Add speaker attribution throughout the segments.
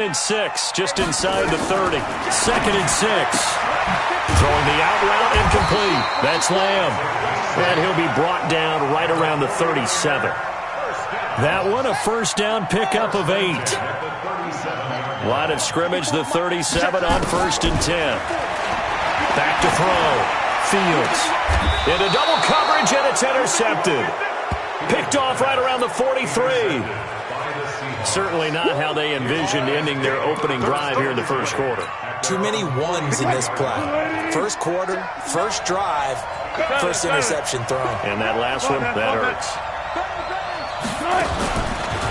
Speaker 1: and 6, just inside the 30. 2nd and 6. Throwing the out route incomplete. That's Lamb. And he'll be brought down right around the 37. That one a first down pickup of 8. Line of scrimmage, the 37 on 1st and 10. Back to throw. Fields. Into double coverage, and it's intercepted. Picked off right around the 43. Certainly not how they envisioned ending their opening drive here in the first quarter.
Speaker 2: Too many ones in this play. First quarter, first drive, first interception thrown.
Speaker 1: And that last one, that hurts.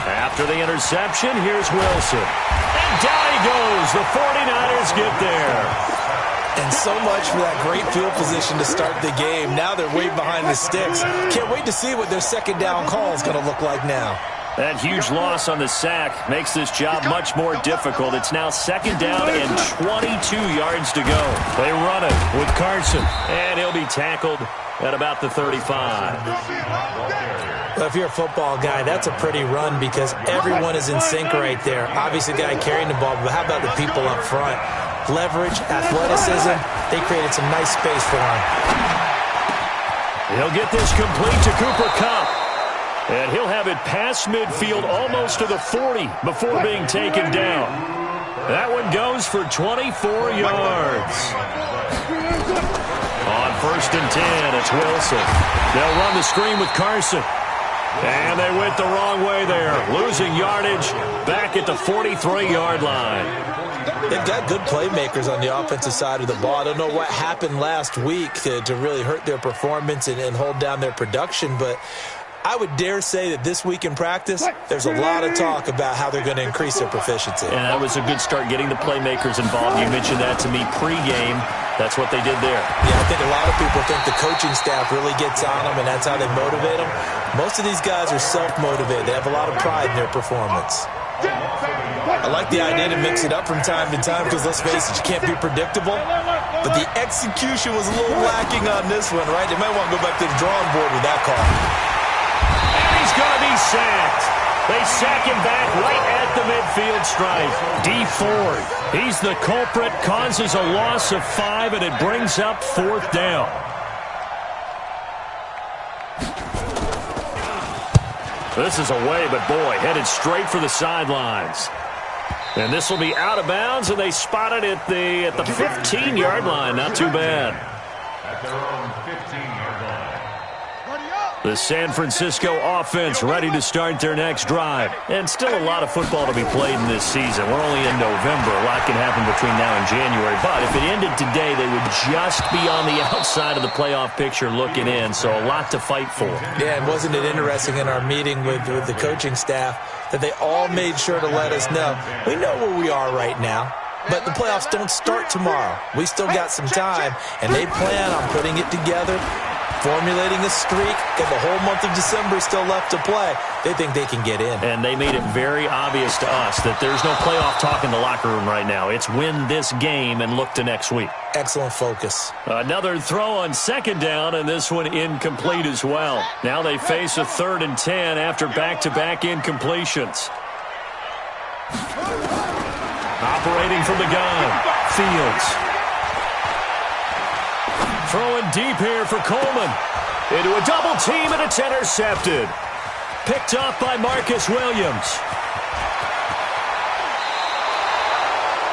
Speaker 1: After the interception, here's Wilson. And down he goes. The 49ers get there.
Speaker 2: And so much for that great field position to start the game. Now they're way behind the sticks. Can't wait to see what their second down call is going to look like now.
Speaker 1: That huge loss on the sack makes this job much more difficult. It's now 2nd down and 22 yards to go. They run it with Carson, and he'll be tackled at about the 35.
Speaker 2: Well, if you're a football guy, that's a pretty run because everyone is in sync right there. Obviously, the guy carrying the ball, but how about the people up front? Leverage, athleticism, they created some nice space for him.
Speaker 1: He'll get this complete to Cooper Kupp. And he'll have it past midfield almost to the 40 before being taken down. That one goes for 24 yards. On 1st and 10, it's Wilson. They'll run the screen with Carson. And they went the wrong way there. Losing yardage back at the 43-yard line.
Speaker 2: They've got good playmakers on the offensive side of the ball. I don't know what happened last week to really hurt their performance and hold down their production, but I would dare say that this week in practice, there's a lot of talk about how they're going to increase their proficiency.
Speaker 1: And that was a good start, getting the playmakers involved. You mentioned that to me pregame. That's what they did there.
Speaker 2: Yeah, I think a lot of people think the coaching staff really gets on them, and that's how they motivate them. Most of these guys are self-motivated. They have a lot of pride in their performance. I like the idea to mix it up from time to time because, let's face it, you can't be predictable. But the execution was a little lacking on this one, right? They might want to go back to the drawing board with that call.
Speaker 1: He's going to be sacked. They sack him back right at the midfield stripe. D Ford, he's the culprit, causes a loss of 5, and it brings up 4th down. This is away, but boy, headed straight for the sidelines. And this will be out of bounds, and they spot it at the 15-yard line. Not too bad.
Speaker 3: At their own 15-yard line.
Speaker 1: The San Francisco offense ready to start their next drive. And still a lot of football to be played in this season. We're only in November. A lot can happen between now and January. But if it ended today, they would just be on the outside of the playoff picture looking in. So a lot to fight for.
Speaker 2: Yeah, and wasn't it interesting in our meeting with the coaching staff that they all made sure to let us know, we know where we are right now. But the playoffs don't start tomorrow. We still got some time, and they plan on putting it together, formulating a streak, and the whole month of December still left to play. They think they can get in.
Speaker 1: And they made it very obvious to us that there's no playoff talk in the locker room right now. It's win this game and look to next week.
Speaker 2: Excellent focus.
Speaker 1: Another throw on 2nd down, and this one incomplete as well. Now they face a 3rd and 10 after back-to-back incompletions. Operating from the gun, Fields. Throwing deep here for Coleman. Into a double team, and it's intercepted. Picked off by Marcus Williams.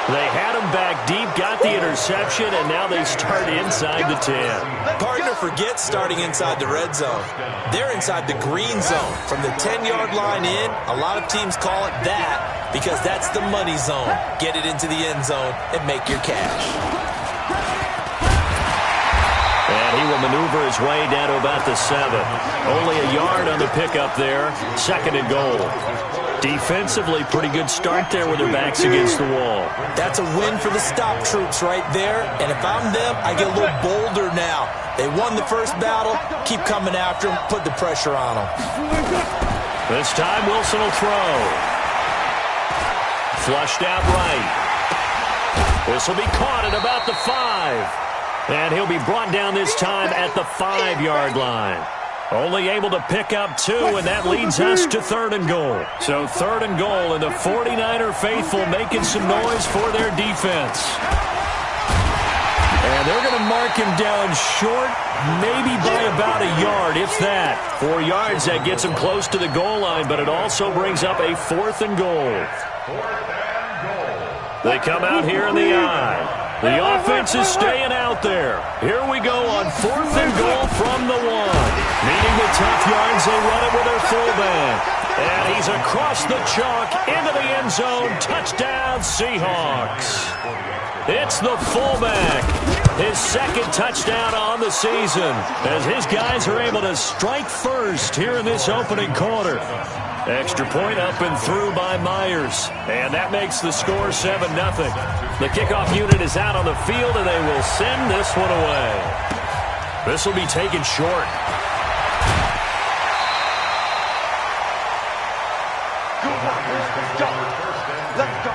Speaker 1: They had him back deep, got the interception, and now they start inside the 10.
Speaker 2: Partner forgets starting inside the red zone. They're inside the green zone. From the 10-yard line in, a lot of teams call it that because that's the money zone. Get it into the end zone and make your cash.
Speaker 1: And he will maneuver his way down to about the 7. Only a yard on the pickup there. 2nd and goal. Defensively, pretty good start there with their backs against the wall.
Speaker 2: That's a win for the stop troops right there. And if I'm them, I get a little bolder now. They won the first battle. Keep coming after them. Put the pressure on them.
Speaker 1: This time, Wilson will throw. Flushed out right. This will be caught at about the 5. And he'll be brought down this time at the 5-yard line. Only able to pick up 2, and that leads us to 3rd and goal. So 3rd and goal, and the 49er faithful making some noise for their defense. And they're going to mark him down short, maybe by about a yard, if that. 4 yards, that gets him close to the goal line, but it also brings up a 4th and goal. They come out here in the eye. The offense is staying out there. Here we go on 4th and goal from the 1. Needing the tough yards, they run it with their fullback. And he's across the chalk into the end zone. Touchdown, Seahawks. It's the fullback. His 2nd touchdown on the season as his guys are able to strike first here in this opening quarter. Extra point up and through by Myers. And that makes the score 7-0. The kickoff unit is out on the field, and they will send this one away. This will be taken short.
Speaker 3: Let's go.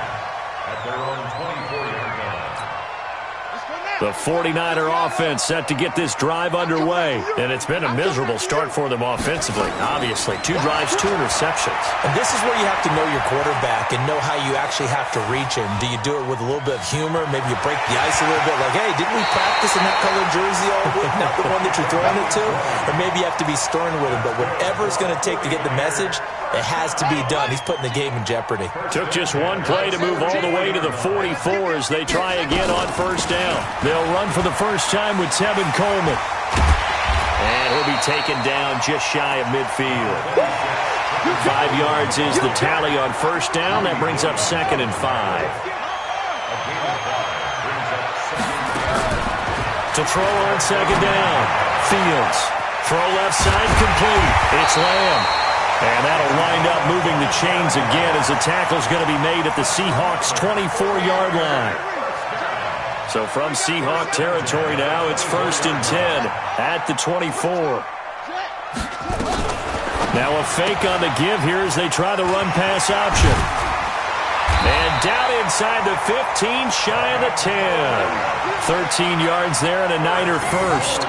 Speaker 3: At their own 24-yard line.
Speaker 1: The 49er offense set to get this drive underway. And it's been a miserable start for them offensively, obviously. 2 drives, 2 interceptions.
Speaker 2: And this is where you have to know your quarterback and know how you actually have to reach him. Do you do it with a little bit of humor? Maybe you break the ice a little bit, like, hey, didn't we practice in that colored jersey all week? Not the one that you're throwing it to? Or maybe you have to be stern with him. But whatever it's going to take to get the message, it has to be done. He's putting the game in jeopardy.
Speaker 1: Took just 1 play to move all the way to the 44 as they try again on 1st down. They'll run for the first time with Tevin Coleman. And he'll be taken down just shy of midfield. 5 yards is the tally on 1st down. That brings up 2nd and 5. To throw on 2nd down. Fields. Throw left side complete. It's Lamb. And that'll wind up moving the chains again as the tackle's going to be made at the Seahawks' 24-yard line. So from Seahawk territory now, it's 1st and 10 at the 24. Now a fake on the give here as they try the run-pass option. And down inside the 15, shy of the 10. 13 yards there and a Niner first.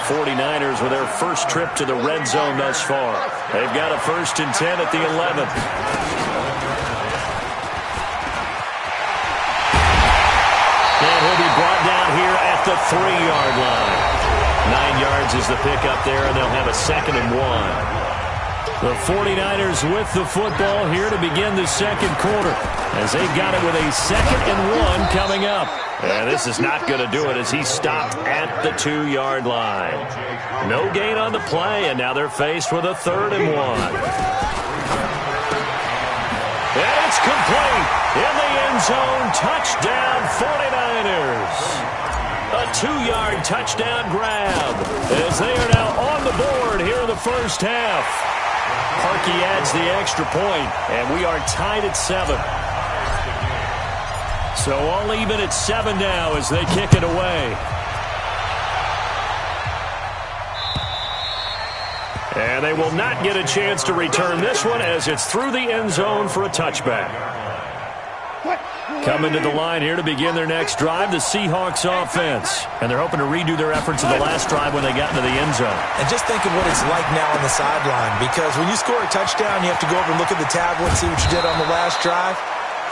Speaker 1: 49ers with their first trip to the red zone thus far. They've got a 1st and 10 at the 11th. And he'll be brought down here at the 3-yard line. 9 yards is the pickup there, and they'll have a 2nd and 1. The 49ers with the football here to begin the 2nd quarter as they've got it with a 2nd and 1 coming up. And this is not going to do it as he stopped at the 2-yard line. No gain on the play, and now they're faced with a 3rd and 1. And it's complete. In the end zone, touchdown 49ers. A 2-yard touchdown grab as they are now on the board here in the first half. Harkey adds the extra point, and we are tied at 7. So all even at 7 now as they kick it away. And they will not get a chance to return this one as it's through the end zone for a touchback. Coming to the line here to begin their next drive, the Seahawks offense. And they're hoping to redo their efforts of the last drive when they got into the end zone.
Speaker 2: And just think of what it's like now on the sideline, because when you score a touchdown, you have to go over and look at the tablet, see what you did on the last drive.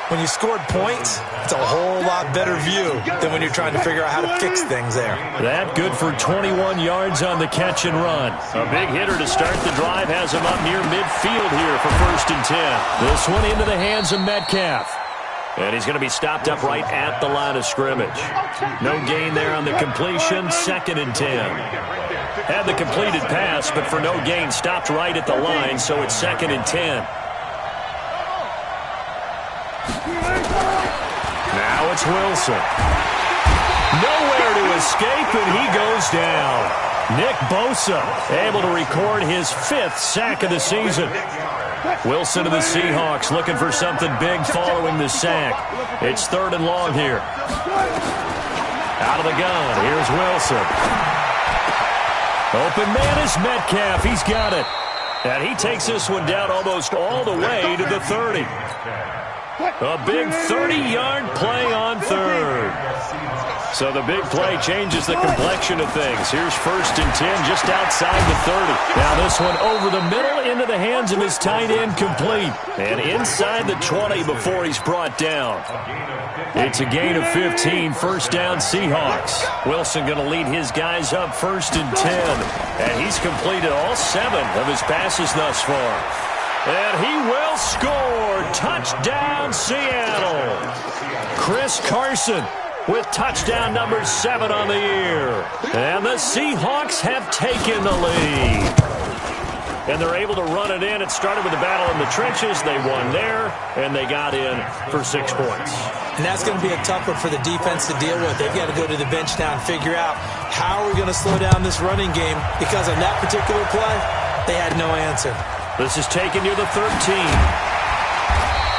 Speaker 2: When you scored points, it's a whole lot better view than when you're trying to figure out how to fix things there.
Speaker 1: That good for 21 yards on the catch and run. A big hitter to start the drive has him up near midfield here for 1st and 10. This one into the hands of Metcalf. And he's going to be stopped up right at the line of scrimmage. No gain there on the completion, 2nd and 10. Had the completed pass, but for no gain, stopped right at the line, so it's 2nd and 10. Now it's Wilson. Nowhere to escape, and he goes down. Nick Bosa able to record his 5th sack of the season. Wilson of the Seahawks looking for something big following the sack. It's 3rd and long here. Out of the gun, here's Wilson. Open man is Metcalf. He's got it. And he takes this one down almost all the way to the 30. A big 30-yard play on 3rd. So the big play changes the complexion of things. Here's 1st and 10 just outside the 30. Now this one over the middle into the hands of his tight end, complete. And inside the 20 before he's brought down. It's a gain of 15, 1st down Seahawks. Wilson going to lead his guys up 1st and 10. And he's completed all 7 of his passes thus far. And he will score. Touchdown, Seattle. Chris Carson with touchdown number 7 on the year. And the Seahawks have taken the lead. And they're able to run it in. It started with a battle in the trenches. They won there, and they got in for 6 points.
Speaker 2: And that's going to be a tough one for the defense to deal with. They've got to go to the bench now and figure out how are we going to slow down this running game, because on that particular play, they had no answer.
Speaker 1: This is taken near the 13.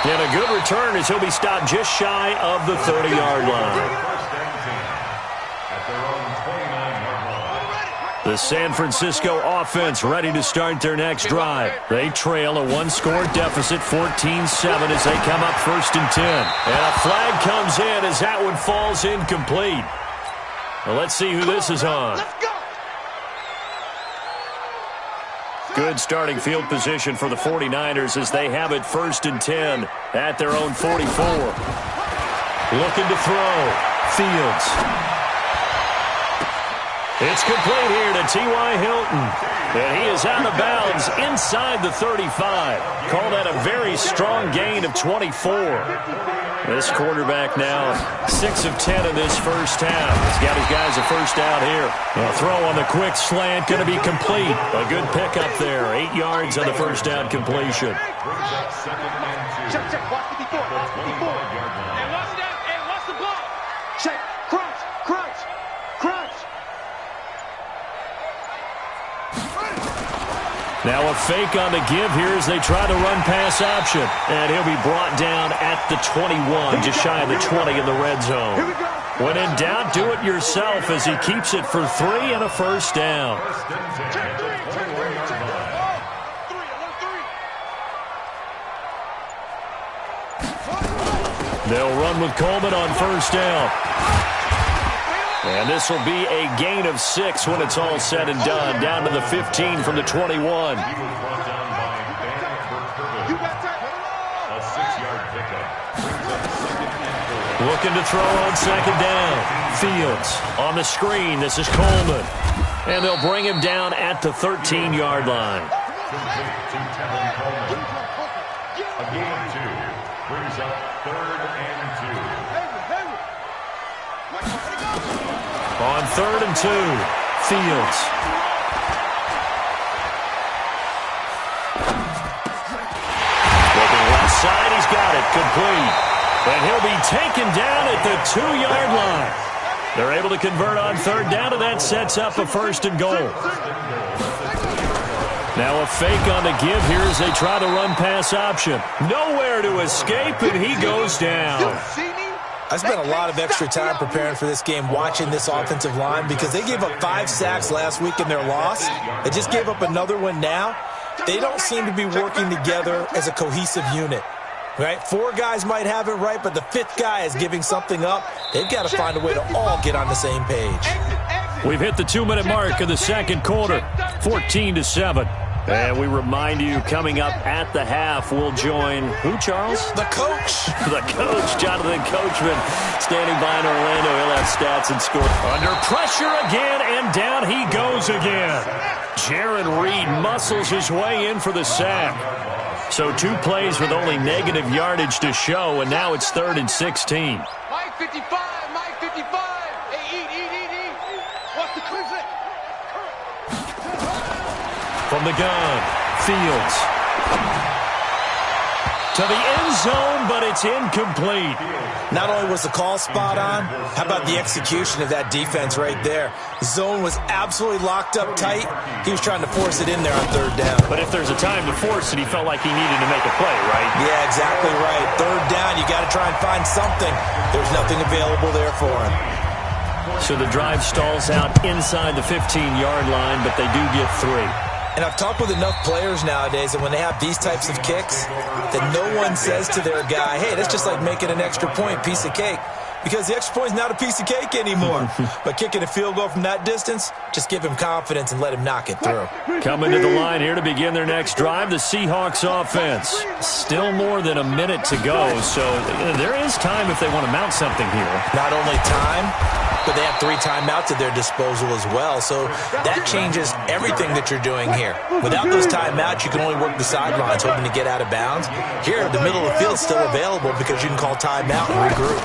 Speaker 1: And a good return as he'll be stopped just shy of the 30-yard line. The San Francisco offense ready to start their next drive. They trail a 1-score deficit, 14-7, as they come up 1st and 10. And a flag comes in as that one falls incomplete. Well, let's see who this is on. Good starting field position for the 49ers as they have it 1st and 10 at their own 44. Looking to throw. Fields. It's complete here to T.Y. Hilton. And he is out of bounds inside the 35. Call that a very strong gain of 24. This quarterback now 6 of 10 in this first half. He's got his guys a first down here. A throw on the quick slant, going to be complete. A good pickup there. 8 yards on the first down completion.
Speaker 4: Check, watch the before. And watch that, and watch the ball. Check, crunch.
Speaker 1: Now a fake on the give here as they try to run pass option. And he'll be brought down at the 21, just shy of the 20 in the red zone. When in doubt, do it yourself as he keeps it for 3 and a first down. They'll run with Coleman on first down. And this will be a gain of 6 when it's all said and done. Down to the 15 from the 21.
Speaker 3: A 6-yard pickup.
Speaker 1: Looking to throw on second down. Fields on the screen. This is Coleman. And they'll bring him down at the 13-yard line.
Speaker 3: Complete to Tevin Coleman. A gain of 2. Brings up 3rd and 2.
Speaker 1: On 3rd and 2, Fields. Looking left side, he's got it, complete. And he'll be taken down at the 2-yard line. They're able to convert on 3rd down, and that sets up a 1st and goal. Now a fake on the give here as they try to run pass option. Nowhere to escape, and he goes down.
Speaker 2: I spent a lot of extra time preparing for this game, watching this offensive line, because they gave up 5 sacks last week in their loss. They just gave up another one now. They don't seem to be working together as a cohesive unit. Right? 4 guys might have it right, but the 5th guy is giving something up. They've got to find a way to all get on the same page.
Speaker 1: We've hit the 2-minute mark of the second quarter, 14-7. And we remind you, coming up at the half, we'll join who, Charles?
Speaker 2: The coach.
Speaker 1: The coach, Jonathan Coachman, standing by in Orlando. He'll have stats and score. Under pressure again, and down he goes again. Jaron Reed muscles his way in for the sack. So 2 plays with only negative yardage to show, and now it's 3rd and 16.
Speaker 4: Mike 55. Hey, eat. What's the clear?
Speaker 1: From the gun, Fields. To the end zone, but it's incomplete.
Speaker 2: Not only was the call spot on, how about the execution of that defense right there? The zone was absolutely locked up tight. He was trying to force it in there on 3rd down.
Speaker 1: But if there's a time to force it, he felt like he needed to make a play, right?
Speaker 2: Yeah, exactly right. 3rd down, you got to try and find something. There's nothing available there for him.
Speaker 1: So the drive stalls out inside the 15-yard line, but they do get 3.
Speaker 2: And I've talked with enough players nowadays that when they have these types of kicks, that no one says to their guy, hey, that's just like making an extra point, piece of cake. because the extra point is not a piece of cake anymore. But kicking a field goal from that distance, just give him confidence and let him knock it through.
Speaker 1: Coming to the line here to begin their next drive, the Seahawks offense. Still more than a minute to go, so there is time if they want to mount something here.
Speaker 2: Not only time, but they have 3 timeouts at their disposal as well, so that changes everything that you're doing here. Without those timeouts, you can only work the sidelines hoping to get out of bounds. Here, the middle of the field is still available because you can call timeout and regroup.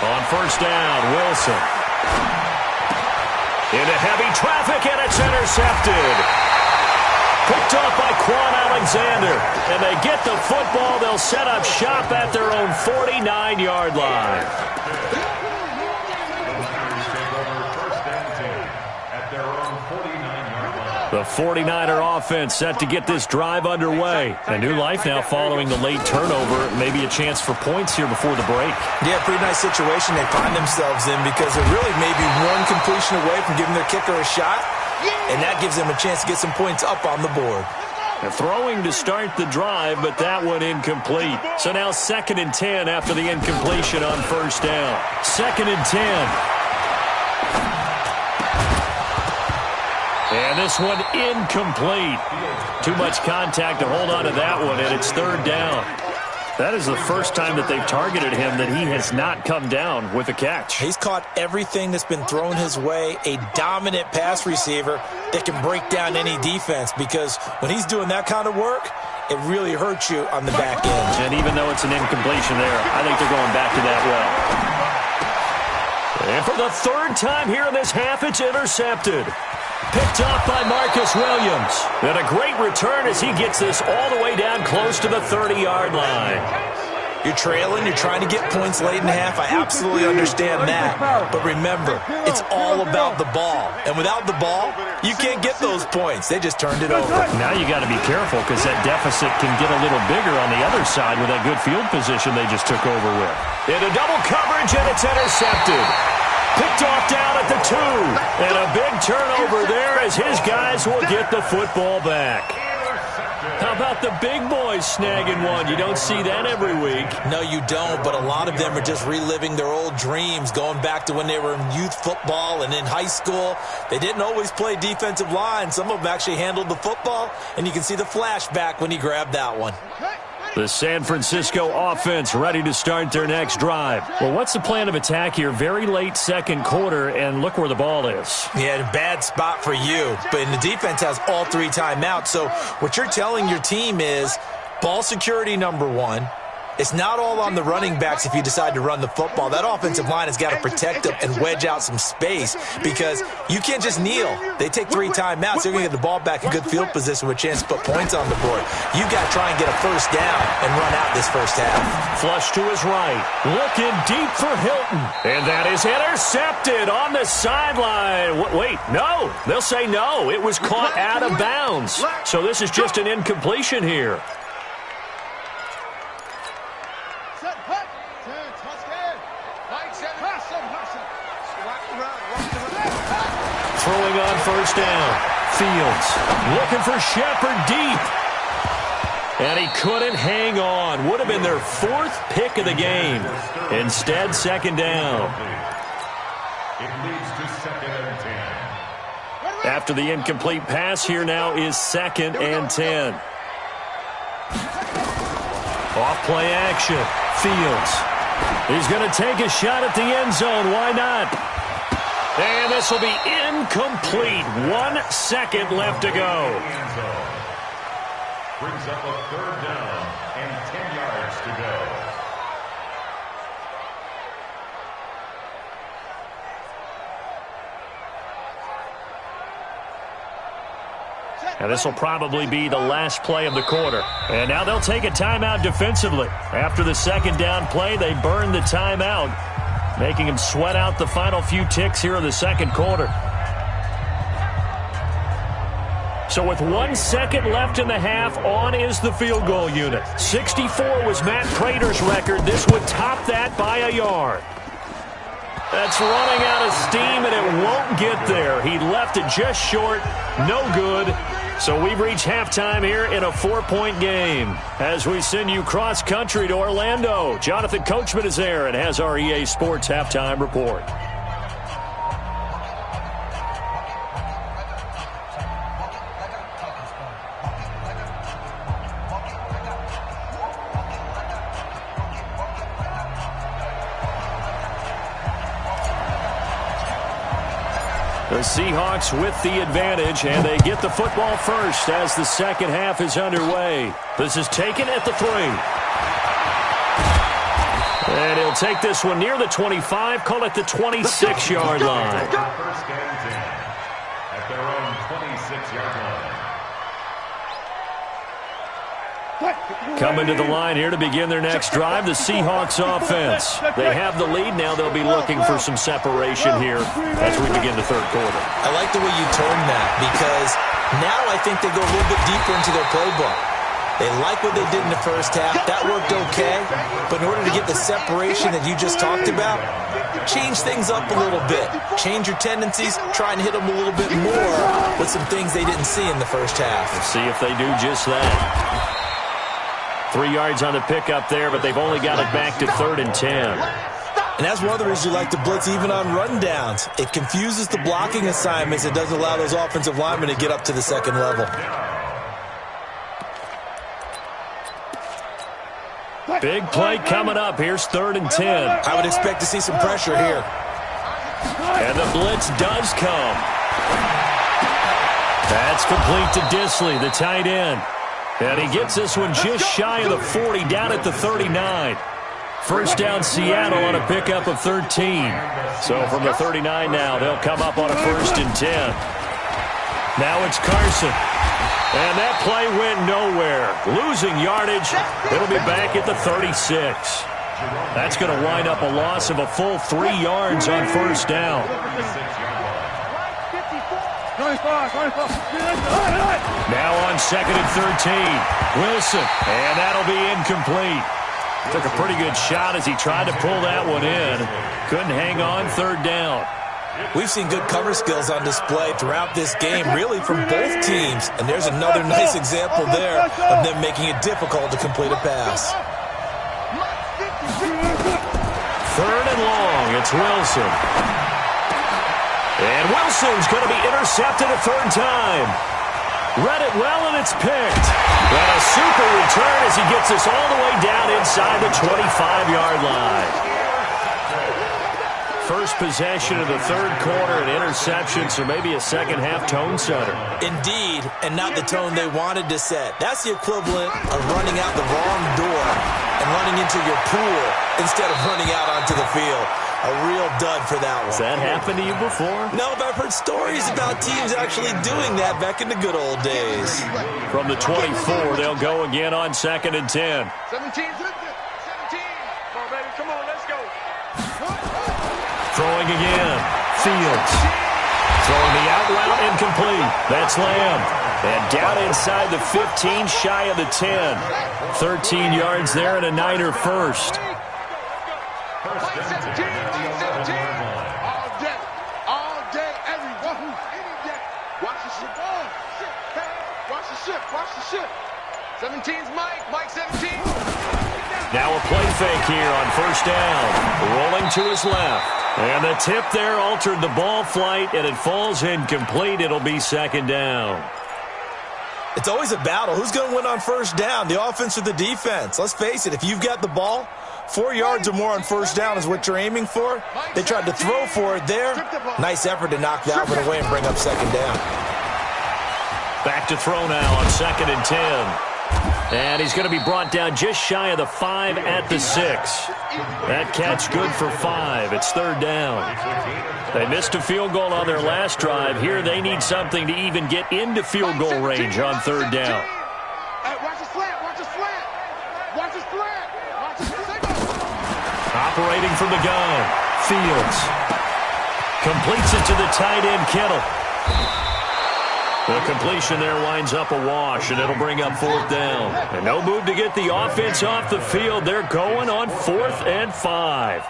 Speaker 1: On first down, Wilson. Into heavy traffic, and it's intercepted. Picked off by Quan Alexander. And they get the football. They'll set up shop at their own 49-yard line. The 49er offense set to get this drive underway. A new life now following the late turnover. Maybe a chance for points here before the break.
Speaker 2: Yeah, pretty nice situation they find themselves in because they're really maybe one completion away from giving their kicker a shot, and that gives them a chance to get some points up on the board.
Speaker 1: They're throwing to start the drive, but that one incomplete. So now 2nd and 10 after the incompletion on first down. 2nd and 10. And this one incomplete. Too much contact to hold on to that one, and it's 3rd down. That is the first time that they've targeted him that he has not come down with a catch.
Speaker 2: He's caught everything that's been thrown his way, a dominant pass receiver that can break down any defense because when he's doing that kind of work, it really hurts you on the back end.
Speaker 1: And even though it's an incompletion there, I think they're going back to that well. And for the 3rd time here in this half, it's intercepted. Picked off by Marcus Williams. And a great return as he gets this all the way down close to the 30-yard line.
Speaker 2: You're trailing, you're trying to get points late in the half. I absolutely understand that. But remember, it's all about the ball. And without the ball, you can't get those points. They just turned it over.
Speaker 1: Now you got to be careful because that deficit can get a little bigger on the other side with that good field position they just took over with. Into double coverage, and it's intercepted. Picked off down at the 2. And a big turnover there as his guys will get the football back. How about the big boys snagging one? You don't see that every week.
Speaker 2: No, you don't, but a lot of them are just reliving their old dreams, going back to when they were in youth football and in high school. They didn't always play defensive line. Some of them actually handled the football, and you can see the flashback when he grabbed that one.
Speaker 1: The San Francisco offense ready to start their next drive. Well, what's the plan of attack here? Very late 2nd quarter, and look where the ball is.
Speaker 2: Yeah, a bad spot for you. But the defense has all 3 timeouts. So what you're telling your team is ball security number 1. It's not all on the running backs if you decide to run the football. That offensive line has got to protect them and wedge out some space because you can't just kneel. They take 3 timeouts. They're going to get the ball back in good field position with a chance to put points on the board. You got to try and get a first down and run out this first half.
Speaker 1: Flush to his right. Looking deep for Hilton. And that is intercepted on the sideline. Wait, no. They'll say no. It was caught out of bounds. So this is just an incompletion here. Throwing on first down. Fields looking for Shepard deep. And he couldn't hang on. Would have been their 4th pick of the game. Instead, 2nd down.
Speaker 3: It leads to 2nd and 10.
Speaker 1: After the incomplete pass, here now is 2nd and 10. Off play action. Fields. He's going to take a shot at the end zone. Why not? And this will be incomplete. 1 second left to go.
Speaker 3: Brings up a 3rd down and 10 yards to go.
Speaker 1: And this will probably be the last play of the quarter. And now they'll take a timeout defensively. After the 2nd down play, they burn the timeout, making them sweat out the final few ticks here in the 2nd quarter. So with 1 second left in the half, on is the field goal unit. 64 was Matt Prater's record. This would top that by a yard. That's running out of steam, and it won't get there. He left it just short. No good. So we've reached halftime here in a 4-point game. As we send you cross-country to Orlando, Jonathan Coachman is there and has our EA Sports halftime report. The Seahawks with the advantage, and they get the football first as the second half is underway. This is taken at the 3. And he'll take this one near the 25, call it the 26-yard line.
Speaker 3: First and 10 at their own 26-yard line.
Speaker 1: Coming to the line here to begin their next drive, the Seahawks offense. They have the lead. Now they'll be looking for some separation here as we begin the third quarter.
Speaker 2: I like the way you turned that because now I think they go a little bit deeper into their playbook. They like what they did in the first half. That worked okay. But in order to get the separation that you just talked about, change things up a little bit. Change your tendencies. Try and hit them a little bit more with some things they didn't see in the first half.
Speaker 1: We'll see if they do just that. 3 yards on the pickup there, but they've only got it back to 3rd and 10.
Speaker 2: And that's one of the reasons you like to blitz even on rundowns. It confuses the blocking assignments. It doesn't allow those offensive linemen to get up to the second level.
Speaker 1: Big play coming up. Here's 3rd and 10.
Speaker 2: I would expect to see some pressure here.
Speaker 1: And the blitz does come. That's complete to Disley, the tight end. And he gets this one just shy of the 40, down at the 39. First down Seattle on a pickup of 13. So from the 39 now, they'll come up on a 1st and 10. Now it's Carson. And that play went nowhere. Losing yardage. It'll be back at the 36. That's going to wind up a loss of a full 3 yards on first down. Now on 2nd and 13. Wilson. And that'll be incomplete. Took a pretty good shot as he tried to pull that one in. Couldn't hang on 3rd down.
Speaker 2: We've seen good cover skills on display throughout this game, really from both teams. And there's another nice example there of them making it difficult to complete a pass.
Speaker 1: 3rd and long. It's Wilson. And Wilson's going to be intercepted a 3rd time. Read it well, and it's picked. And a super return as he gets us all the way down inside the 25-yard line. First possession of the 3rd quarter, an interception, so maybe a second-half tone setter.
Speaker 2: Indeed, and not the tone they wanted to set. That's the equivalent of running out the wrong door and running into your pool instead of running out onto the field. A real dud for that one.
Speaker 1: Has that happened to you before?
Speaker 2: No, but I've heard stories about teams actually doing that back in the good old days.
Speaker 1: From the 24, they'll go again on 2nd and 10.
Speaker 4: 17. Come on, baby. Come on, let's go.
Speaker 1: Throwing again. Fields. Throwing the out route incomplete. That's Lamb. And down inside the 15, shy of the 10. 13 yards there and a Niner first.
Speaker 4: Watch the ship. 17's Mike 17.
Speaker 1: Now a play fake here on first down. Rolling to his left. And the tip there altered the ball flight, and it falls incomplete. It'll be 2nd down.
Speaker 2: It's always a battle. Who's going to win on first down, the offense or the defense? Let's face it, if you've got the ball, 4 yards or more on first down is what you're aiming for. They tried to throw for it there. Nice effort to knock that one away and bring up 2nd down.
Speaker 1: Back to throw now on 2nd and 10. And he's going to be brought down just shy of the 5 at the 6. That catch good for 5. It's 3rd down. They missed a field goal on their last drive. Here they need something to even get into field goal range on 3rd down.
Speaker 4: Watch the slant.
Speaker 1: Operating from the gun. Fields. Completes it to the tight end, Kittle. The completion there winds up a wash, and it'll bring up 4th down. And no move to get the offense off the field. They're going on 4th and 5.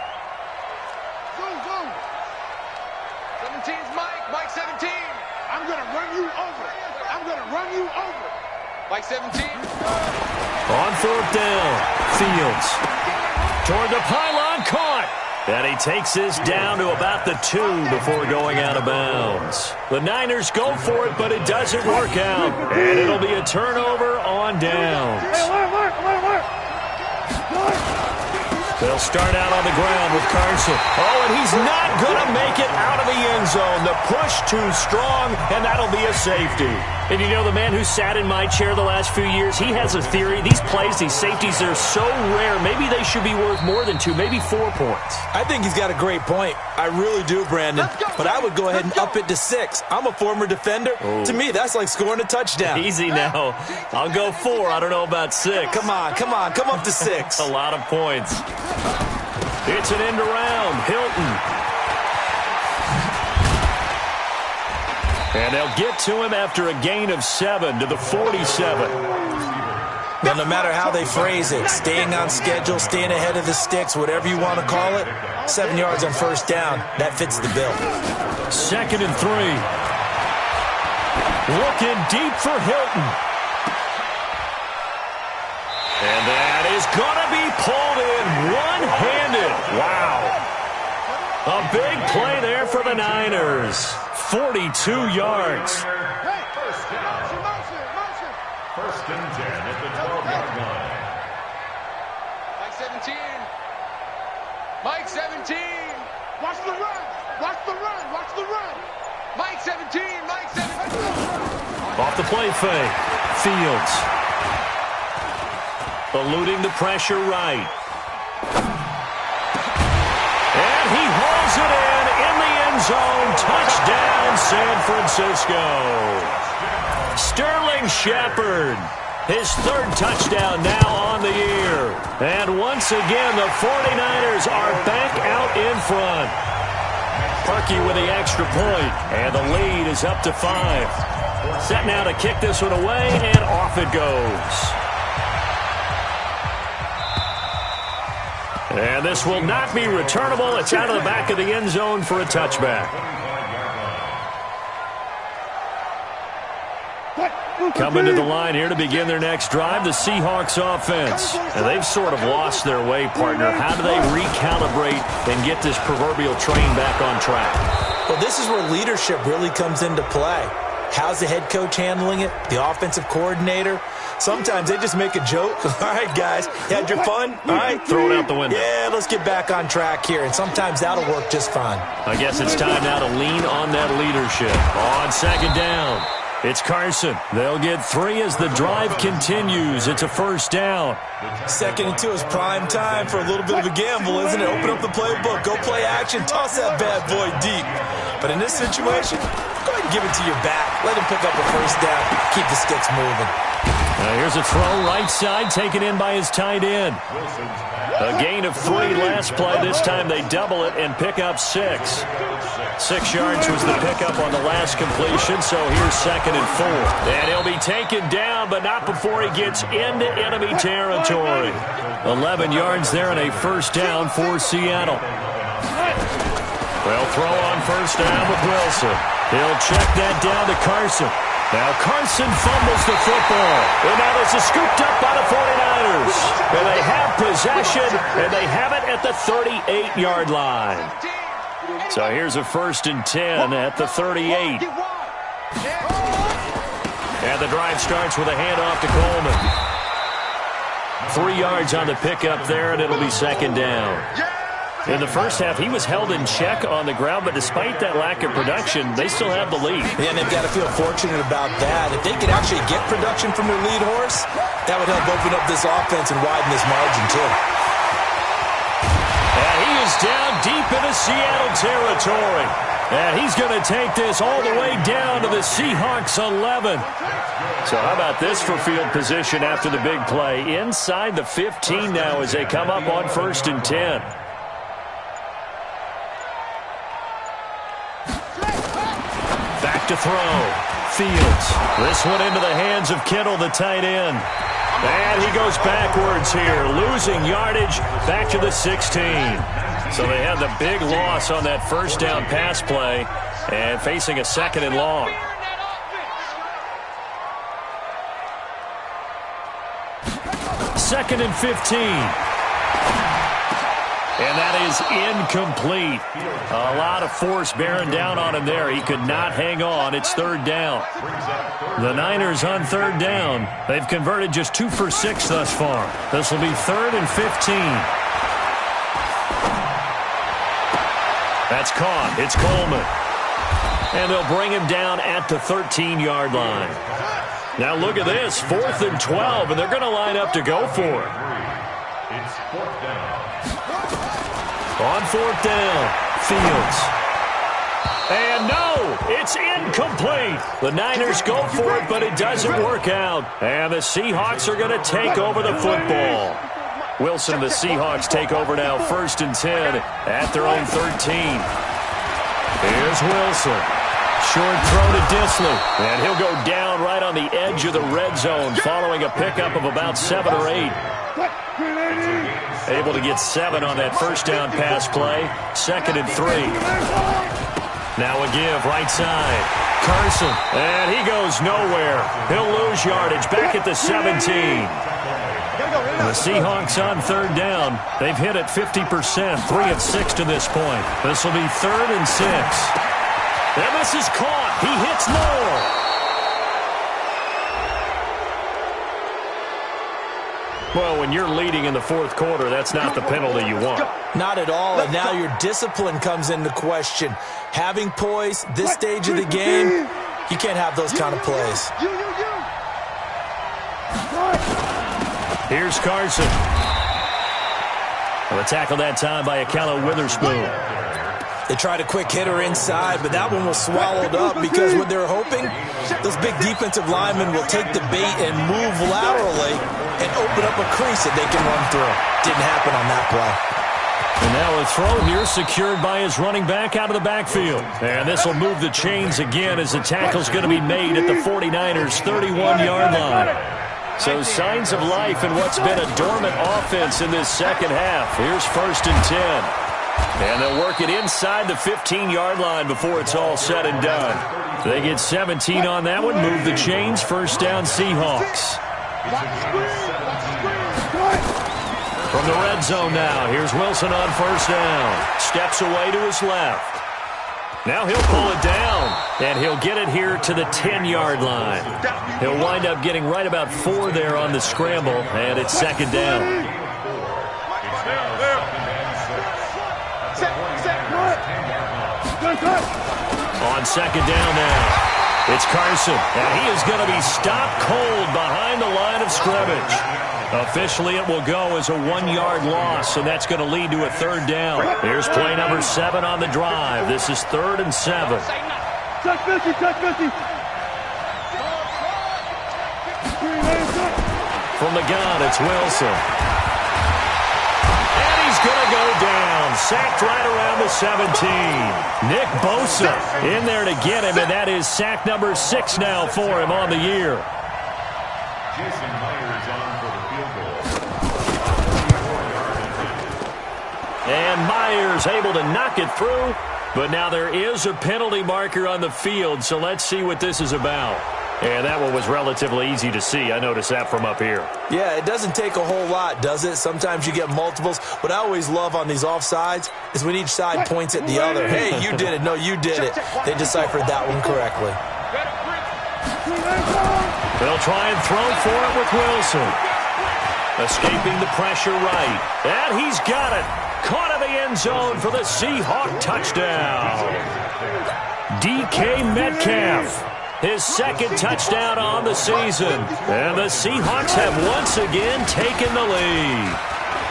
Speaker 4: 17's Mike 17. I'm going to run you over. I'm I'm going to run you over. Like 17.
Speaker 1: On fourth down, Fields. Toward the pylon, caught. And he takes this down to about the 2 before going out of bounds. The Niners go for it, but it doesn't work out. And it'll be a turnover on downs. They'll start out on the ground with Carson. Oh, and he's not going to make it out of the end zone. The push too strong, and that'll be a safety. And you know, the man who sat in my chair the last few years, he has a theory. These plays, these safeties, they're so rare. Maybe they should be worth more than 2, maybe 4 points.
Speaker 2: I think he's got a great point. I really do, Brandon. But I would go ahead and up it to 6. I'm a former defender. To me, that's like scoring a touchdown.
Speaker 1: Easy now. I'll go 4. I don't know about 6.
Speaker 2: Come on. Come up to 6.
Speaker 1: A lot of points. It's an end around. Hilton. And they'll get to him after a gain of 7 to the 47.
Speaker 2: Now, no matter how they phrase it, staying on schedule, staying ahead of the sticks, whatever you want to call it, 7 yards on first down, that fits the bill.
Speaker 1: 2nd and 3. Looking deep for Hilton. And that is going to be pulled in one-handed. Wow. A big play there for the Niners. 42 yards.
Speaker 3: First and 10 at the 12-yard line.
Speaker 4: Mike 17. Mike 17. Watch the run. Watch the run. Watch the run. Mike 17. Mike 17.
Speaker 1: Off the play fake. Fields. Eluding the pressure right. And he hauls it in the end zone. Touchdown, San Francisco. Sterling Shepard, his 3rd touchdown now on the year. And once again, the 49ers are back out in front. Perky with the extra point, and the lead is up to 5. Set now to kick this one away, and off it goes. And this will not be returnable. It's out of the back of the end zone for a touchback. Coming to the line here to begin their next drive, the Seahawks offense. And they've sort of lost their way, partner. How do they recalibrate and get this proverbial train back on track?
Speaker 2: Well, this is where leadership really comes into play. How's the head coach handling it? The offensive coordinator? Sometimes they just make a joke. All right, guys, you had your fun? All right.
Speaker 1: Throw it out the window.
Speaker 2: Yeah, let's get back on track here. And sometimes that'll work just fine.
Speaker 1: I guess it's time now to lean on that leadership. On 2nd down, it's Carson. They'll get 3 as the drive continues. It's a first down.
Speaker 2: 2nd and 2 is prime time for a little bit of a gamble, isn't it? Open up the playbook. Go play action. Toss that bad boy deep. But in this situation, go ahead and give it to your back. Let him pick up a first down. Keep the sticks moving.
Speaker 1: Here's a throw right side, taken in by his tight end. A gain of 3 last play. This time they double it and pick up 6. 6 yards was the pickup on the last completion, so here's 2nd and 4. And he'll be taken down, but not before he gets into enemy territory. 11 yards there and a first down for Seattle. They'll throw on first down with Wilson. He'll check that down to Carson. Now Carson fumbles the football. And now this is scooped up by the 49ers. And they have possession, and they have it at the 38-yard line. So here's a 1st and 10 at the 38. And the drive starts with a handoff to Coleman. 3 yards on the pickup there, and it'll be 2nd down. In the first half, he was held in check on the ground, but despite that lack of production, they still have the lead.
Speaker 2: Yeah, and they've got to feel fortunate about that. If they could actually get production from their lead horse, that would help open up this offense and widen this margin, too.
Speaker 1: And he is down deep into Seattle territory. And he's going to take this all the way down to the Seahawks 11. So how about this for field position after the big play? Inside the 15 now as they come up on 1st and 10. Back to throw. Fields. This one into the hands of Kittle, the tight end. And he goes backwards here, losing yardage back to the 16. So they had the big loss on that first down pass play and facing a 2nd and long. 2nd and 15. And that is incomplete. A lot of force bearing down on him there. He could not hang on. It's 3rd down. The Niners on 3rd down. They've converted just 2 for 6 thus far. This will be 3rd and 15. That's caught. It's Coleman. And they'll bring him down at the 13-yard line. Now look at this. 4th and 12, and they're going to line up to go for it.
Speaker 3: It's 4th down.
Speaker 1: On 4th down, Fields. And no, it's incomplete. The Niners go for it, but it doesn't work out. And the Seahawks are going to take over the football. Wilson and the Seahawks take over now, 1st and 10 at their own 13. Here's Wilson. Short throw to Disley. And he'll go down right on the edge of the red zone following a pickup of about 7 or 8. Able to get 7 on that 1st down pass play. 2nd and 3. Now a give, right side. Carson, and he goes nowhere. He'll lose yardage back at the 17. The Seahawks on 3rd down. They've hit it 50%, 3 of 6 to this point. This will be 3rd and 6. And this is caught. He hits Moore. Well, when you're leading in the 4th quarter, that's not the penalty you want.
Speaker 2: Not at all, and now your discipline comes into question. Having poise, this stage of the game, you can't have those kind of plays.
Speaker 1: Here's Carson. Well, a tackle that time by Akella Witherspoon.
Speaker 2: They tried a quick hitter inside, but that one was swallowed up because what they're hoping, those big defensive linemen will take the bait and move laterally and open up a crease that they can run through. Didn't happen on that play.
Speaker 1: And now a throw here secured by his running back out of the backfield. And this will move the chains again as the tackle's going to be made at the 49ers' 31-yard line. So signs of life in what's been a dormant offense in this second half. Here's 1st and 10. And they'll work it inside the 15-yard line before it's all said and done. They get 17 on that one, move the chains, 1st down Seahawks. From the red zone now, here's Wilson on 1st down. Steps away to his left. Now he'll pull it down, and he'll get it here to the 10-yard line. He'll wind up getting right about 4 there on the scramble, and it's 2nd down. On 2nd down now, it's Carson, and he is going to be stopped cold behind the line of scrimmage. Officially, it will go as a 1-yard loss, and that's going to lead to a 3rd down. Here's play number 7 on the drive. This is 3rd and 7. From the gun, it's Wilson. Going to go down, sacked right around the 17. Nick Bosa in there to get him, and that is sack number 6 now for him on the year.
Speaker 3: Jason Myers on for the field goal.
Speaker 1: And Myers able to knock it through, but now there is a penalty marker on the field, so let's see what this is about. And that one was relatively easy to see. I noticed that from up here.
Speaker 2: Yeah, it doesn't take a whole lot, does it? Sometimes you get multiples. What I always love on these offsides is when each side points at the other. Hey, you did it. No, you did it. They deciphered that one correctly.
Speaker 1: They'll try and throw for it with Wilson. Escaping the pressure right. And he's got it. Caught in the end zone for the Seahawk touchdown. DK Metcalf. His 2nd touchdown on the season. And the Seahawks have once again taken the lead.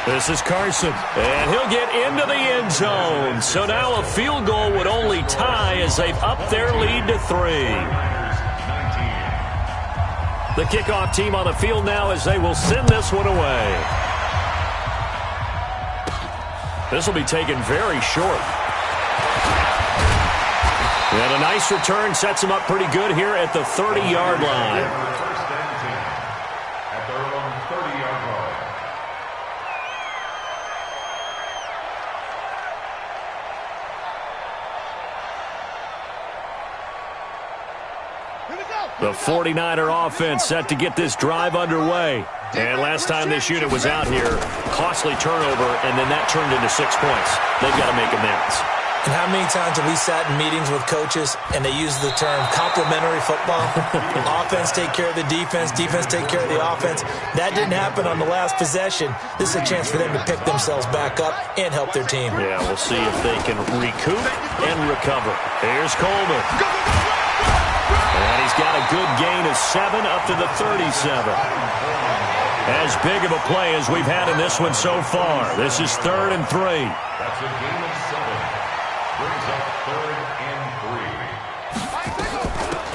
Speaker 1: This is Carson. And he'll get into the end zone. So now a field goal would only tie as they've upped their lead to 3. The kickoff team on the field now as they will send this one away. This will be taken very short. And a nice return sets him up pretty good here at the 30-yard line.
Speaker 3: First and 10 at their own 30-yard line.
Speaker 1: The 49er offense set to get this drive underway. And last time this unit was out here, costly turnover, and then that turned into 6 points. They've got to make amends.
Speaker 2: And how many times have we sat in meetings with coaches and they use the term complementary football? Offense take care of the defense, defense take care of the offense. That didn't happen on the last possession. This is a chance for them to pick themselves back up and help their team.
Speaker 1: Yeah, we'll see if they can recoup and recover. Here's Coleman. And he's got a good gain of 7 up to the 37. As big of a play as we've had in this one so far. This is 3rd and 3.
Speaker 3: That's a gain of 7. Brings up 3rd and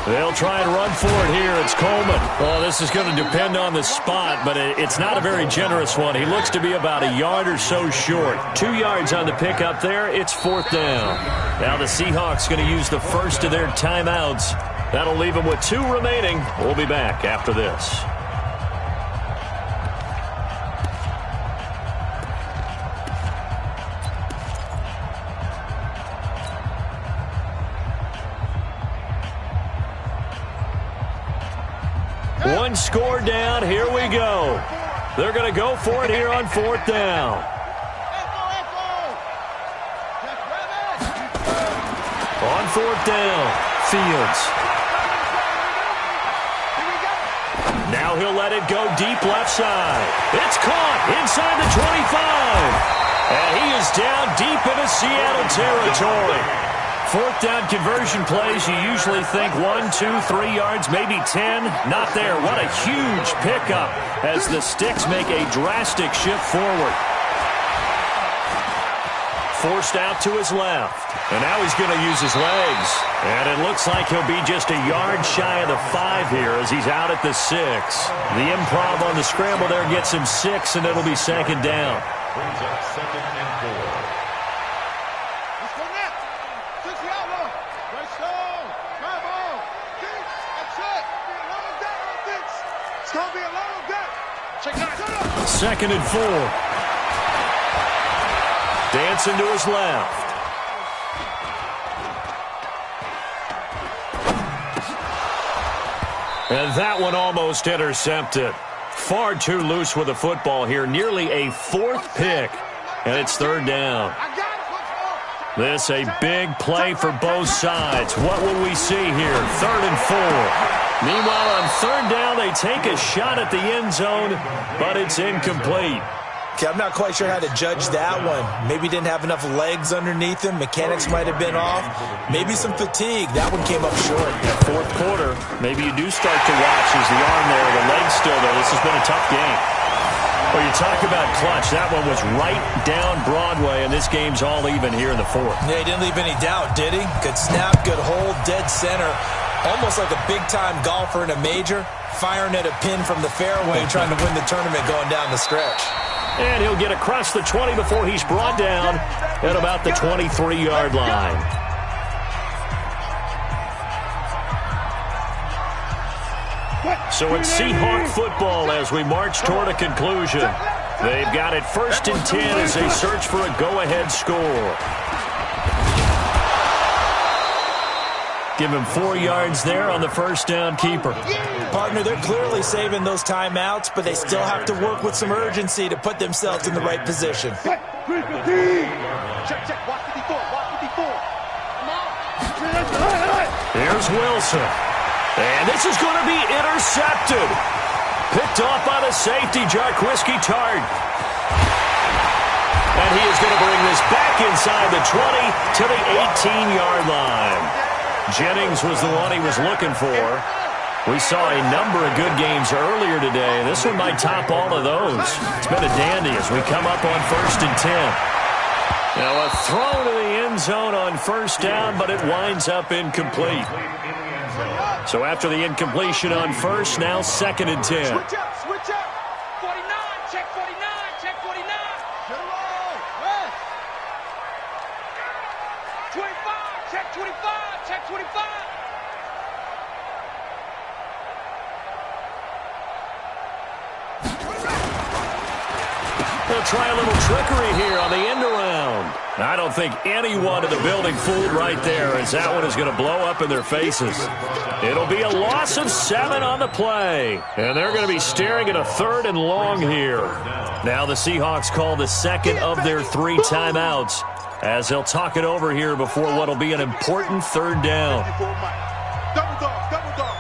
Speaker 3: 3.
Speaker 1: They'll try and run for it here. It's Coleman. Well, this is going to depend on the spot, but it's not a very generous one. He looks to be about a yard or so short. 2 yards on the pickup there. It's 4th down. Now the Seahawks going to use the first of their timeouts. That'll leave them with 2 remaining. We'll be back after this. One score down. Here we go. They're going to go for it here on 4th down. On 4th down, Fields. Now he'll let it go deep left side. It's caught inside the 25. And he is down deep into Seattle territory. 4th down conversion plays, you usually think 1, 2, 3 yards, maybe 10. Not there. What a huge pickup as the Sticks make a drastic shift forward. Forced out to his left. And now he's going to use his legs. And it looks like he'll be just a yard shy of the 5 here as he's out at the 6. The improv on the scramble there gets him 6, and it'll be 2nd down.
Speaker 3: Brings up 2nd and 4.
Speaker 1: Second and 4. Dancing to his left. And that one almost intercepted. Far too loose with the football here. Nearly a 4th pick. And it's 3rd down. This a big play for both sides. What will we see here? 3rd and 4. Meanwhile, on 3rd down, they take a shot at the end zone, but it's incomplete.
Speaker 2: Okay, I'm not quite sure how to judge that one. Maybe didn't have enough legs underneath him. Mechanics might have been off. Maybe some fatigue. That one came up short.
Speaker 1: That 4th quarter, maybe you do start to watch as the arm there, the leg's still there. This has been a tough game. Well, you talk about clutch. That one was right down Broadway, and this game's all even here in the 4th.
Speaker 2: Yeah, he didn't leave any doubt, did he? Good snap, good hold, dead center. Almost like a big-time golfer in a major, firing at a pin from the fairway, trying to win the tournament going down the stretch.
Speaker 1: And he'll get across the 20 before he's brought down at about the 23-yard line. So it's Seahawk football as we march toward a conclusion. They've got it 1st and 10 as they search for a go-ahead score. Give him 4 yards there on the 1st down keeper.
Speaker 2: Partner, they're clearly saving those timeouts, but they still have to work with some urgency to put themselves in the right position.
Speaker 4: Check, watch 54, watch 54.
Speaker 1: Here's Wilson. And this is going to be intercepted. Picked off by the safety, Jarquiski Tart. And he is going to bring this back inside the 20 to the 18-yard line. Jennings was the one he was looking for. We saw a number of good games earlier today. This one might top all of those. It's been a dandy as we come up on 1st and 10. Now a throw to the end zone on 1st down, but it winds up incomplete. So after the incompletion on 1st, now 2nd and 10.
Speaker 4: Switch up, switch up. 49, check 49, check 49. Get it all, West. 25, check 25, check 25.
Speaker 1: They'll try a little trickery here on the end around. I don't think anyone in the building fooled right there, as that one is going to blow up in their faces. It'll be a loss of 7 on the play, and they're going to be staring at a 3rd and long here. Now the Seahawks call the second of their 3 timeouts, as they'll talk it over here before what will be an important 3rd down.
Speaker 4: Double dog,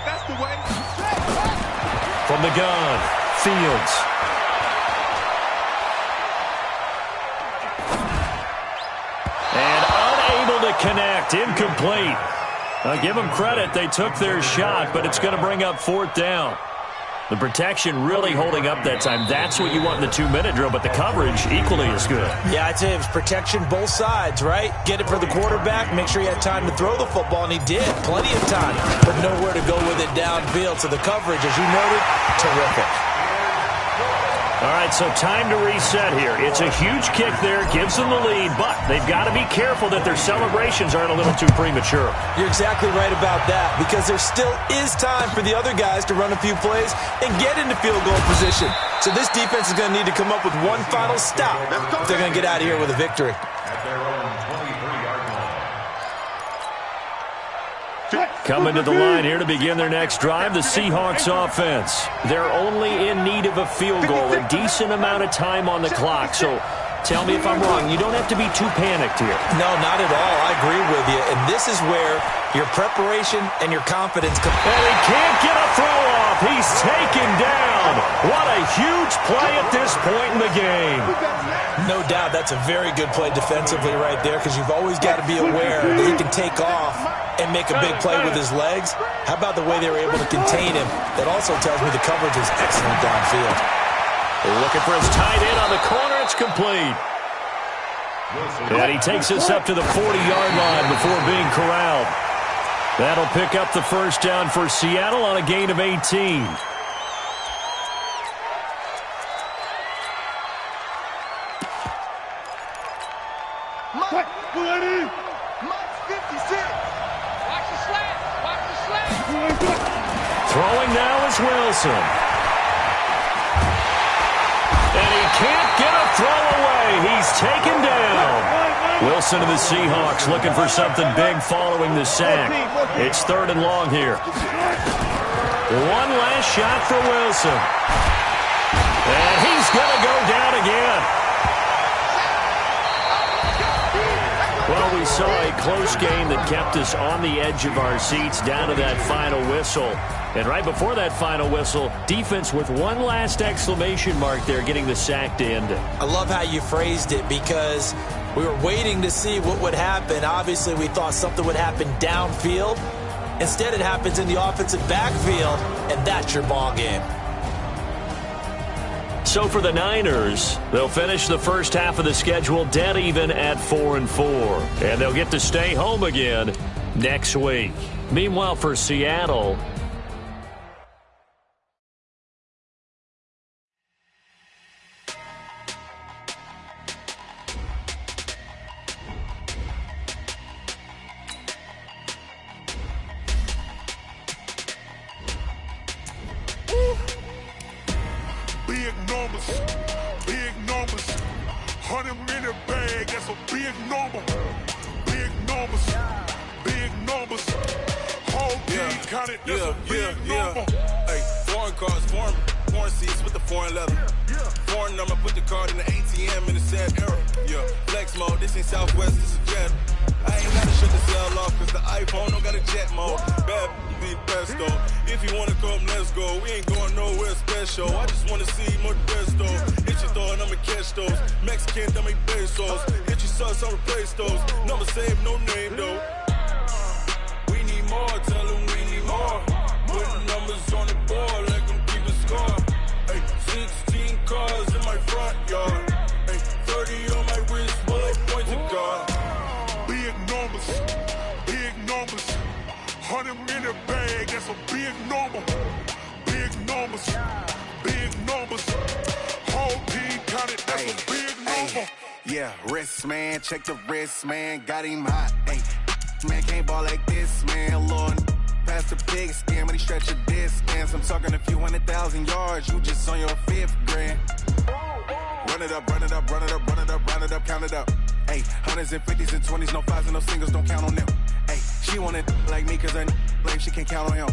Speaker 4: that's the way.
Speaker 1: From the gun, Fields. And unable to connect, incomplete. I'll give them credit, they took their shot, but it's going to bring up 4th down. The protection really holding up that time. That's what you want in the 2-minute drill, but the coverage equally as good.
Speaker 2: Yeah, I'd say it was protection both sides, right? Get it for the quarterback, make sure he had time to throw the football, and he did. Plenty of time, but nowhere to go with it downfield. So the coverage, as you noted, terrific.
Speaker 1: All right, so time to reset here. It's a huge kick there, gives them the lead, but they've got to be careful that their celebrations aren't a little too premature.
Speaker 2: You're exactly right about that, because there still is time for the other guys to run a few plays and get into field goal position. So this defense is going to need to come up with one final stop if they're going to get out of here with a victory.
Speaker 3: At their own 23-yard line.
Speaker 1: Coming to the line here to begin their next drive, the Seahawks offense. They're only in need of a field goal, a decent amount of time on the clock. So tell me if I'm wrong. You don't have to be too panicked here.
Speaker 2: No, not at all. I agree with you. And this is where your preparation and your confidence come.
Speaker 1: And he can't get a throw off. He's taken down. What a huge play at this point in the game.
Speaker 2: No doubt that's a very good play defensively right there, because you've always got to be aware that he can take off and make a big play with his legs. How about the way they were able to contain him? That also tells me the coverage was excellent downfield.
Speaker 1: Looking for his tight end on the corner. It's complete. And he takes us up to the 40-yard line before being corralled. That'll pick up the 1st down for Seattle on a gain of 18. Throwing now is Wilson. And he can't get a throw away. He's taken down. Wilson and the Seahawks looking for something big following the sack. It's 3rd and long here. One last shot for Wilson. And he's going to go down again. Well, we saw a close game that kept us on the edge of our seats down to that final whistle. And right before that final whistle, defense with one last exclamation mark there, getting the sack to end it.
Speaker 2: I love how you phrased it, because we were waiting to see what would happen. Obviously, we thought something would happen downfield. Instead, it happens in the offensive backfield, and that's your ball game.
Speaker 1: So for the Niners, they'll finish the first half of the schedule dead even at 4-4. And they'll get to stay home again next week. Meanwhile, for Seattle,
Speaker 5: big numbers, 100-minute bag, that's a big number. Big numbers, whole team counted, that's a big number.
Speaker 6: Hey, foreign cars, foreign seats with the foreign leather. Foreign number, put the card in the ATM in the sad era. Yeah, flex mode, this ain't Southwest, this is Jet. I ain't gotta shut the cell off, cause the iPhone don't got a jet mode. Bad be pesto. If you wanna come, let's go. We ain't going nowhere special. I just wanna see more Modesto. Hit your thought, I'ma catch those. Mexican, dummy pesos. Hit your sauce, I'll replace those. Number save, no name though. We need more, tell them we need more. Putting numbers on the board, let them keep a score. Hey, 16 cars in my front yard. Hey, 30 on my wrist, bullet points of God.
Speaker 5: Big numbers, 100-minute bag, that's a big number. Big numbers, whole team counted, that's a big number.
Speaker 7: Yeah, wrist man, check the wrist man, got him hot. Ay, man can't ball like this, man. Lord, past the big skin, when he stretch a distance. I'm talking a few 100,000 yards, you just on your 5th grand. Run it up, count it up. Ayy, hundreds and fifties and 20s, no fives and no singles, don't count on them. Ayy, she wanted like me cause her lame, she can't count on him.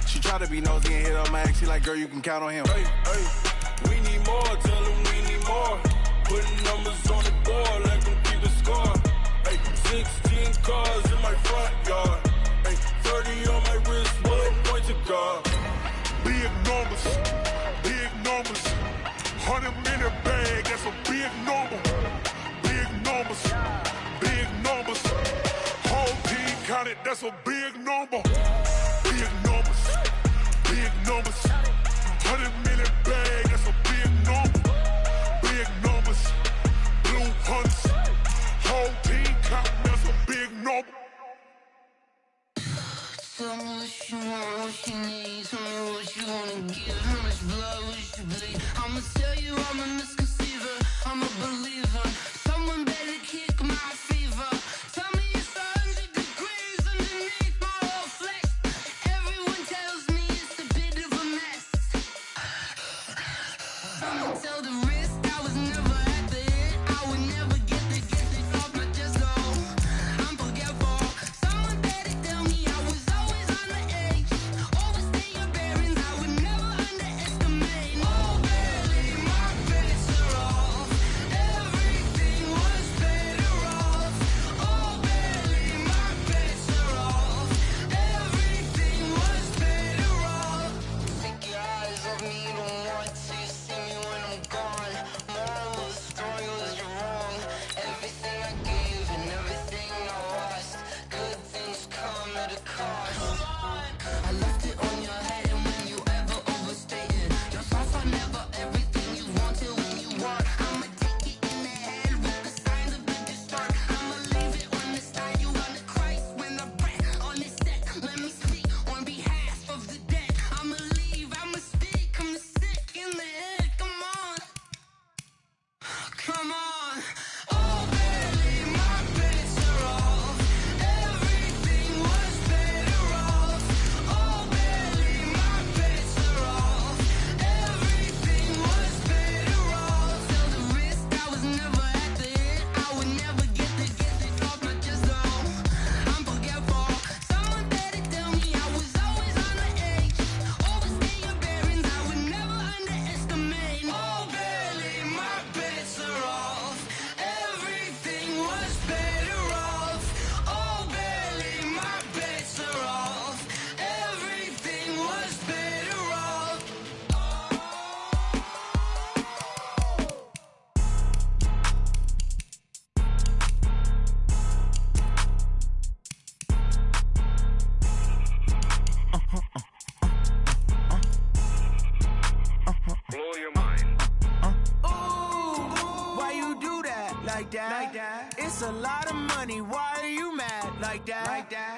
Speaker 7: She tried to be nosy and hit on my ex, she like, girl, you can count on him.
Speaker 6: Hey, we need more, tell them we need more. Putting numbers on the board, let them keep the score. Hey, 16 cars in my front yard. Hey, 30 on my wrist, bullet point to God.
Speaker 5: Big numbers, big numbers. 100 minute bag, that's a big number. Big numbers, big numbers. Whole team counted, that's a big number. Big numbers, big numbers. 100 minute bag, that's a big number. Big numbers, blue hunts. Whole team counting, that's a big number.
Speaker 8: Tell me what you want, what you need. Tell me what you wanna give. How much blood would you bleed? I'ma tell you I'm a misconceiver. I'm a believer. Someone better kick my fever. Tell me it's 100 degrees underneath my whole flesh. Everyone tells me it's a bit of a mess. I'ma tell the risk I was never at the hit. I would never get it off my chest though. I'm forgetful. Someone better tell me I was always on the edge. Overstay your bearings, I would never underestimate. Oh, barely, my bets are off. Everything was better off. Oh, barely, my bets are off. Everything was better off. Take your eyes off me, don't want to see me when I'm gone. Moral of the story was you're wrong. Everything I gave and everything I lost. Good things come at a cost. I left it on your head, and when you ever overstay it, your thoughts are never everything you wanted when you want. I'ma take it in the head with the signs of the distort. I'ma leave it on the side. You on the Christ when I breath on this set. Let me speak on behalf of the dead. I'ma leave, I'ma speak. I'm sick in the head. Come on, come on. Oh, barely, my bets are off. Everything was better off. Oh, barely, my bets are off. Everything was better off. Tell the risk I was never at the hit. I would never get it off my chest though. I'm forgetful. Someone better tell me I was always on the edge. Overstay your bearings, I would never underestimate. Oh, barely, my bets are off. Everything was better off. Oh, barely, my bets are off. Everything was better off.
Speaker 6: Blow your mind.
Speaker 9: Why you do that? Like that? It's a lot of money. Why are you mad? Like that?